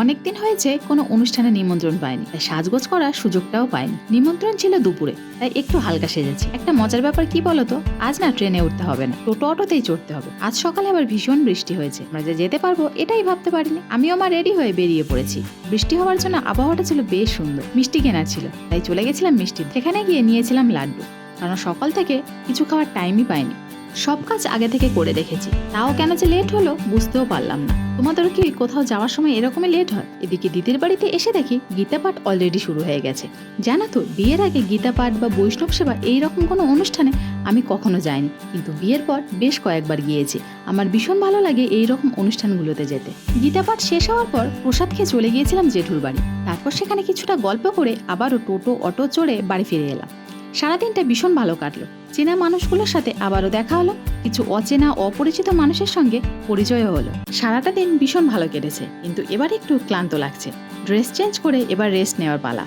অনেকদিন হয়েছে কোনো অনুষ্ঠানে নিমন্ত্রণ পাইনি, তাই সাজগোজ করার সুযোগটাও পাইনি। নিমন্ত্রণ ছিল দুপুরে, তাই একটু হালকা সেজেছি। একটা মজার ব্যাপার কি বলতো, আজ না ট্রেনে উঠতে হবে না, টোটো অটোতেই চড়তে হবে। আজ সকালে আবার ভীষণ বৃষ্টি হয়েছে, আমরা যে যেতে পারবো এটাই ভাবতে পারিনি। আমিও আমার রেডি হয়ে বেরিয়ে পড়েছি। বৃষ্টি হওয়ার জন্য আবহাওয়াটা ছিল বেশ সুন্দর, মিষ্টি কেনার ছিল, তাই চলে গেছিলাম মিষ্টি। সেখানে গিয়ে নিয়েছিলাম লাড্ডু, কারণ সকাল থেকে কিছু খাওয়ার টাইমই পাইনি। সব কাজ আগে থেকে করে রেখেছি, তাও কেন যে লেট হলো বুঝতেও পারলাম না। তোমাদের কি কোথাও যাওয়ার সময় এরকমই লেট হয়? এদিকে দিদির বাড়িতে এসে দেখি গীতা পাঠ অলরেডি শুরু হয়ে গেছে। জানো তো, বিয়ের আগে গীতা পাঠ বা বৈষ্ণব সেবা এইরকম কোনো অনুষ্ঠানে আমি কখনো যাইনি, কিন্তু বিয়ের পর বেশ কয়েকবার গিয়েছি। আমার ভীষণ ভালো লাগে এইরকম অনুষ্ঠানগুলোতে যেতে। গীতা পাঠ শেষ হওয়ার পর প্রসাদ খেয়ে চলে গিয়েছিলাম জেঠুর বাড়ি। তারপর সেখানে কিছুটা গল্প করে আবারও টোটো অটো চড়ে বাড়ি ফিরে এলাম। সারাদিনটা ভীষণ ভালো কাটলো। চেনা মানুষগুলোর সাথে আবারও দেখা হলো, কিছু অচেনা অপরিচিত মানুষের সঙ্গে পরিচয়ও হলো। সারাটা দিন ভীষণ ভালো কেটেছে, কিন্তু এবার একটু ক্লান্ত লাগছে। ড্রেস চেঞ্জ করে এবার রেস্ট নেওয়ার পালা।